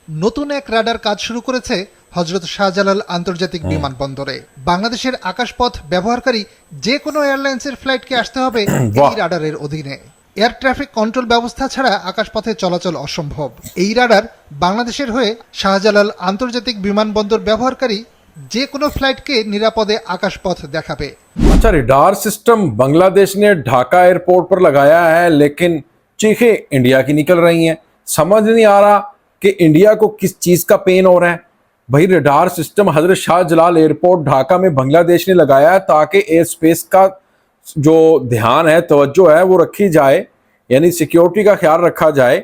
নতুন এক রাডার কাজ শুরু করেছে হযরত শাহজালাল আন্তর্জাতিক বিমানবন্দরে। বাংলাদেশের আকাশপথ ব্যবহারকারী যে কোনো এয়ারলাইন্সের ফ্লাইটকে আসতে হবে এই রাডারের অধীনে। এয়ার ট্রাফিক কন্ট্রোল ব্যবস্থা ছাড়া আকাশপথে চলাচল অসম্ভব। এই রাডার বাংলাদেশের হয়ে শাহজালাল আন্তর্জাতিক বিমানবন্দর ব্যবহারকারী যে কোনো फ्लाइटকে নিরাপদে আকাশপথ দেখাবে। अच्छा, रडार सिस्टम बांग्लादेश ने ढाका एयरपोर्ट पर लगाया है, लेकिन चीखें इंडिया की निकल रही हैं। समझ नहीं आ रहा कि इंडिया को किस चीज का पेन हो रहा है। भाई, रडार सिस्टम हजरत शाहजलाल एयरपोर्ट ढाका में बांग्लादेश ने लगाया है ताकि एयर स्पेस का जो ध्यान है, तवज्जो है, वो रखी जाए, यानी सिक्योरिटी का ख्याल रखा जाए।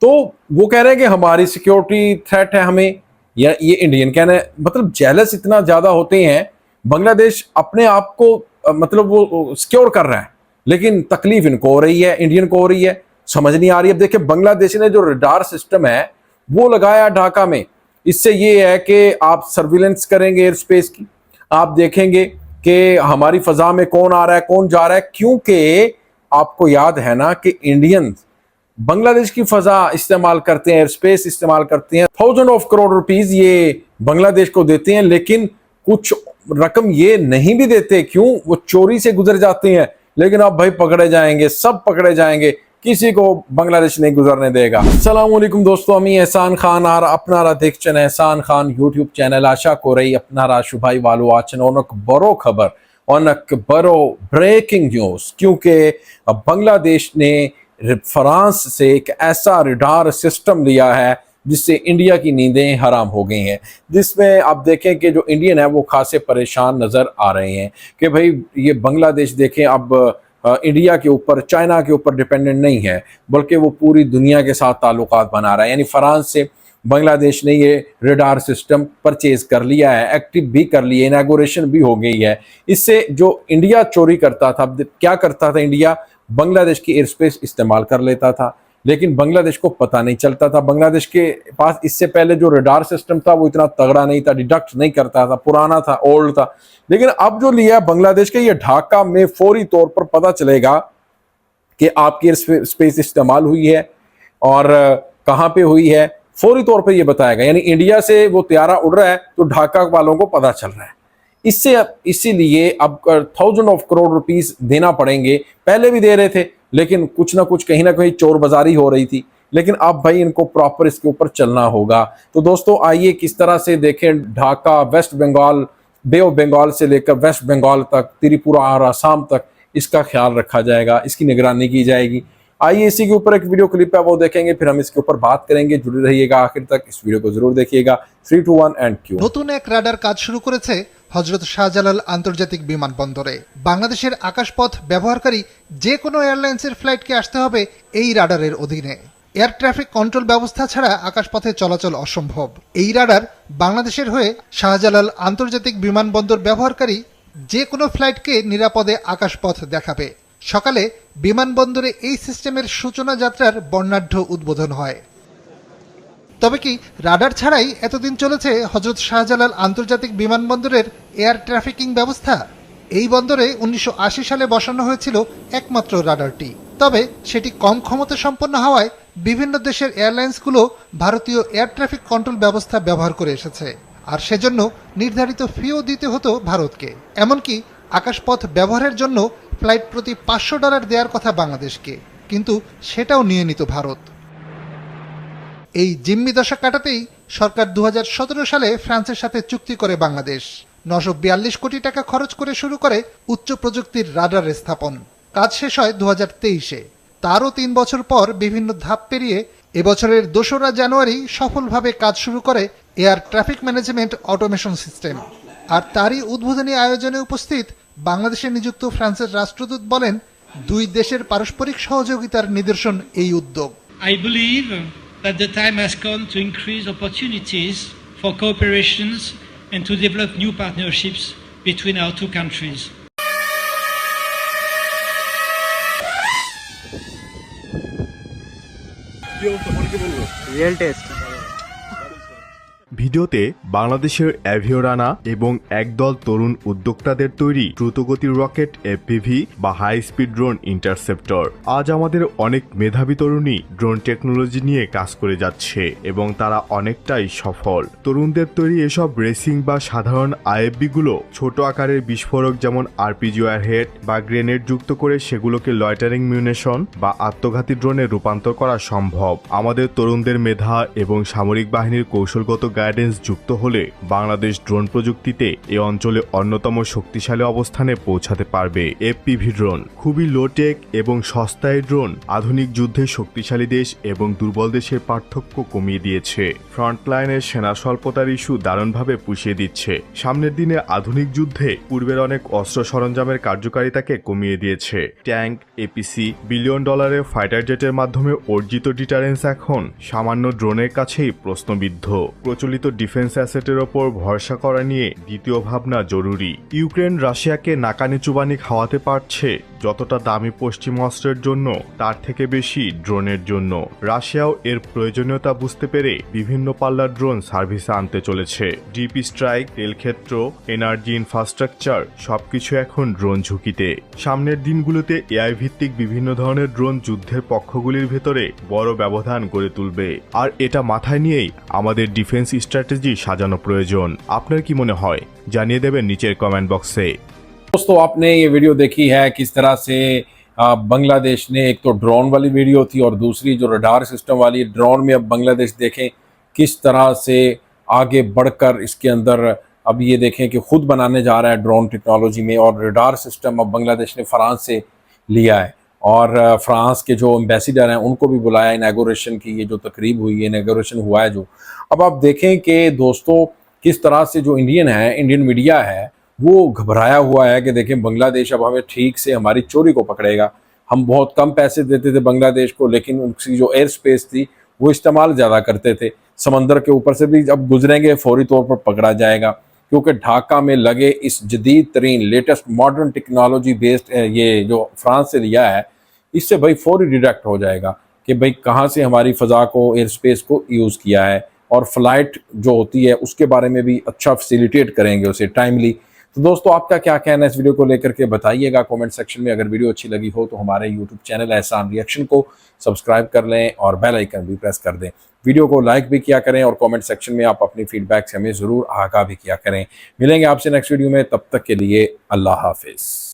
तो वो कह रहे हैं कि हमारी सिक्योरिटी थ्रेट है हमें, या ये इंडियन कहना है। मतलब जेलस इतना ज्यादा होते हैं। बांग्लादेश अपने आप को मतलब वो सिक्योर कर रहा है, लेकिन तकलीफ इनको हो रही है, इंडियन को हो रही है। समझ नहीं आ रही। अब देखिए, बांग्लादेश ने जो रडार सिस्टम है वो लगाया ढाका में। इससे ये है कि आप सर्विलेंस करेंगे एयर स्पेस की, आप देखेंगे कि हमारी फजा में कौन आ रहा है, कौन जा रहा है। क्योंकि आपको याद है ना कि इंडियन बांग्लादेश की फजा इस्तेमाल करते हैं, एयर स्पेस इस्तेमाल करते हैं। 1000 ऑफ करोड़ रुपीस ये बांग्लादेश को देते हैं, लेकिन कुछ रकम ये नहीं भी देते। क्यों? वो चोरी से गुजर जाते हैं। लेकिन अब भाई पकड़े जाएंगे, सब पकड़े जाएंगे, किसी को बांग्लादेश नहीं गुजरने देगा। अस्सलाम वालेकुम दोस्तों, আমি এহসান খান আর আপনারা দেখছেন এহসান খান ইউটিউব চ্যানেল। আশা করি আপনারা সবাই ভালো আছেন। অনেক বড় খবর, অনেক বড় ব্রেকিং নিউজ, क्योंकि बांग्लादेश ने फ्रांस से एक ऐसा रडार सिस्टम लिया है जिससे इंडिया की नींदें हराम हो गई हैं। जिसमें आप देखें कि जो इंडियन है वो खासे परेशान नज़र आ रहे हैं कि भाई ये बांग्लादेश देखें अब इंडिया के ऊपर, चाइना के ऊपर डिपेंडेंट नहीं है, बल्कि वो पूरी दुनिया के साथ ताल्लुकात बना रहा है। यानी फ्रांस से बांग्लादेश ने ये रडार सिस्टम परचेज कर लिया है, एक्टिव भी कर लिया, इनॉग्रेशन भी हो गई है। इससे जो इंडिया चोरी करता था, क्या करता था इंडिया, बांग्लादेश की एयर स्पेस इस्तेमाल कर लेता था, लेकिन बांग्लादेश को पता नहीं चलता था। बांग्लादेश के पास इससे पहले जो रडार सिस्टम था वो इतना तगड़ा नहीं था, डिडक्ट नहीं करता था, पुराना था, ओल्ड था। लेकिन अब जो लिया बांग्लादेश के, ये ढाका में फौरी तौर पर पता चलेगा कि आपकी एयर स्पेस इस्तेमाल हुई है और कहाँ पे हुई है, फौरी तौर पर ये बताएगा। यानी इंडिया से वो त्यारा उड़ रहा है तो ढाका वालों को पता चल रहा है। इससे इसीलिए अब 1000 ऑफ करोड़ रुपीस देना पड़ेंगे। पहले भी दे रहे थे, लेकिन कुछ ना कुछ कहीं ना कहीं चोर बाजारी हो रही थी। लेकिन अब भाई इनको प्रॉपर इसके ऊपर चलना होगा। तो दोस्तों आइए किस तरह से देखें Dhaka, West Bengal, Bay of Bengal से लेकर वेस्ट बंगाल तक, त्रिपुरा और आसाम तक इसका ख्याल रखा जाएगा, इसकी निगरानी की जाएगी। आइए इसी के ऊपर एक वीडियो क्लिप है, वो देखेंगे, फिर हम इसके ऊपर बात करेंगे। जुड़े रहिएगा आखिर तक, इस वीडियो को जरूर देखिएगा। 3, 2, 1 एंड क्यू। নতুন এক রাডার কাজ শুরু করেছে হযরত শাহজালাল আন্তর্জাতিক বিমানবন্দরে। বাংলাদেশের আকাশপথ ব্যবহারকারী যে কোনো এয়ারলাইন্সের ফ্লাইটকে আসতে হবে এই রাডারের অধীনে। এয়ার ট্রাফিক কন্ট্রোল ব্যবস্থা ছাড়া আকাশপথে চলাচল অসম্ভব। এই রাডার বাংলাদেশের হয়ে শাহজালাল আন্তর্জাতিক বিমানবন্দর ব্যবহারকারী যে কোনো ফ্লাইটকে নিরাপদে আকাশপথ দেখাবে। সকালে বিমানবন্দরে এই সিস্টেমের সূচনা যাত্রার বর্ণাঢ্য উদ্বোধন হয়। তবে কি রাডার ছাড়াই এতদিন চলেছে হযরত শাহজালাল আন্তর্জাতিক বিমানবন্দরের এয়ার ট্রাফিকিং ব্যবস্থা? এই বন্দরে 1980 সালে বসানো হয়েছিল একমাত্র রাডারটি। তবে সেটি কম ক্ষমতা সম্পন্ন হওয়ায় বিভিন্ন দেশের এয়ারলাইন্সগুলো ভারতীয় এয়ার ট্রাফিক কন্ট্রোল ব্যবস্থা ব্যবহার করে এসেছে, আর সেজন্য নির্ধারিত ফিও দিতে হতো ভারতকে। এমনকি আকাশপথ ব্যবহারের জন্য ফ্লাইট প্রতি $500 দেওয়ার কথা বাংলাদেশকে, কিন্তু সেটাও নিয়ে নিত ভারত। এই জিম্মি দশা কাটাতেই সরকার 2017 সালে ফ্রান্সের সাথে চুক্তি করে বাংলাদেশ 942 কোটি টাকা খরচ করে শুরু করে উচ্চ প্রযুক্তির রাডার স্থাপন। কাজ শেষ হয় 2023-এ। তারও 3 বছর পর বিভিন্ন ধাপ পেরিয়ে এবছরের 2রা জানুয়ারি সফলভাবে কাজ শুরু করে air traffic management automation system. আর তারই উদ্বোধনী আয়োজনে উপস্থিত বাংলাদেশে নিযুক্ত ফ্রান্সের রাষ্ট্রদূত বলেন, দুই দেশের পারস্পরিক সহযোগিতার নিদর্শন এই উদ্যোগ। I believe that the time has come to increase opportunities for cooperations and to develop new partnerships between our two countries. Real test. ভিডিওতে বাংলাদেশের অ্যাভিওরানা এবং একদল তরুণ উদ্যোক্তাদের তৈরি দ্রুতগতির রকেট এফপিভি বা হাই স্পিড ড্রোন ইন্টারসেপ্টর। আজ আমাদের অনেক মেধাবী তরুণী ড্রোন টেকনোলজি নিয়ে কাজ করে যাচ্ছে এবং তারা অনেকটাই সফল। তরুণদের তৈরি এসব রেসিং বা সাধারণ আইএফবি গুলো ছোট আকারের বিস্ফোরক যেমন আরপিজি ওয়ারহেড বা গ্রেনেড যুক্ত করে সেগুলোকে লয়টারিং মিউনিশন বা আত্মঘাতী ড্রোনে রূপান্তর করা সম্ভব। আমাদের তরুণদের মেধা এবং সামরিক বাহিনীর কৌশলগত গাইডেন্স যুক্ত হলে বাংলাদেশ ড্রোন প্রযুক্তিতে এ অঞ্চলে অন্যতম শক্তিশালী অবস্থানে পৌঁছাতে পারবে। এফপিভি ড্রোন খুবই লোটেক এবং সস্তায় ড্রোন আধুনিক যুদ্ধে শক্তিশালী দেশ এবং দুর্বল দেশের পার্থক্য কমিয়ে দিয়েছে। ফ্রন্টলাইনের সেনা স্বল্পতার ইস্যু দারুণভাবে পুষিয়ে দিচ্ছে। সামনের দিনে আধুনিক যুদ্ধে পূর্বের অনেক অস্ত্র সরঞ্জামের কার্যকারিতাকে কমিয়ে দিয়েছে। ট্যাঙ্ক, এপিসি, বিলিয়ন ডলারের ফাইটার জেটের মাধ্যমে অর্জিত ডিটারেন্স এখন সামান্য ড্রোনের কাছেই প্রশ্নবিদ্ধ। প্রচলিত ডিফেন্স অ্যাসেটের ওপর ভরসা করা নিয়ে দ্বিতীয় ভাবনা জরুরি। ইউক্রেন রাশিয়াকে নাকানি চুবানি খাওয়াতে পারছে যতটা দামি পশ্চিম অস্ত্রের জন্য, তার থেকে বেশি ড্রোনের জন্য। রাশিয়াও এর প্রয়োজনীয়তা বুঝতে পেরে বিভিন্ন পাল্লার ড্রোন সার্ভিসে আনতে চলেছে। ডিপি স্ট্রাইক, তেলক্ষেত্র, এনার্জি ইনফ্রাস্ট্রাকচার সবকিছু এখন ড্রোন ঝুঁকিতে। সামনের দিনগুলোতে এআই ভিত্তিক বিভিন্ন ধরনের ড্রোন যুদ্ধের পক্ষগুলির ভেতরে বড় ব্যবধান গড়ে তুলবে। আর এটা মাথায় নিয়েই আমাদের ডিফেন্স স্ট্র্যাটেজি সাজানো প্রয়োজন। আপনার কি মনে হয় জানিয়ে দেবেন নিচের কমেন্ট বক্সে। दोस्तों आपने ये वीडियो देखी है किस तरह से बांग्लादेश ने, एक तो ड्रोन वाली वीडियो थी और दूसरी जो रडार सिस्टम वाली ड्रोन में अब बांग्लादेश देखें किस तरह से आगे बढ़कर इसके अंदर अब ये देखें कि खुद बनाने जा रहा है ड्रोन टेक्नोलॉजी में। और रडार सिस्टम अब बांग्लादेश ने फ्रांस से लिया है और फ्रांस के जो एम्बेसडर हैं उनको भी बुलाया इनॉग्रेशन की, ये जो तकरीब हुई है, इनॉग्रेशन हुआ है जो। अब आप देखें कि दोस्तों किस तरह से जो इंडियन मीडिया है वो घबराया हुआ है कि देखें बांग्लादेश अब हमें ठीक से हमारी चोरी को पकड़ेगा। हम बहुत कम पैसे देते थे बांग्लादेश को, लेकिन उनकी जो एयर स्पेस थी वो इस्तेमाल ज़्यादा करते थे। समंदर के ऊपर से भी अब गुजरेंगे फौरी तौर पर पकड़ा जाएगा, क्योंकि ढाका में लगे इस जदीद तरीन लेटेस्ट मॉडर्न टेक्नोलॉजी बेस्ड ये जो फ्रांस से लिया है, इससे भाई फौरी डिटेक्ट हो जाएगा कि भाई कहाँ से हमारी फ़ज़ा को, एयर स्पेस को यूज़ किया है। और फ्लाइट जो होती है उसके बारे में भी अच्छा फैसिलिटेट करेंगे उसे टाइमली। तो दोस्तों आपका क्या कहना है इस वीडियो को लेकर के बताइएगा कमेंट सेक्शन में। अगर वीडियो अच्छी लगी हो तो हमारे यूट्यूब चैनल एहसान रिएक्शन को सब्सक्राइब कर लें और बेल आइकन भी प्रेस कर दें। वीडियो को लाइक भी किया करें और कमेंट सेक्शन में आप अपनी फीडबैक से हमें ज़रूर आगाह भी किया करें। मिलेंगे आपसे नेक्स्ट वीडियो में, तब तक के लिए अल्लाह हाफिज़।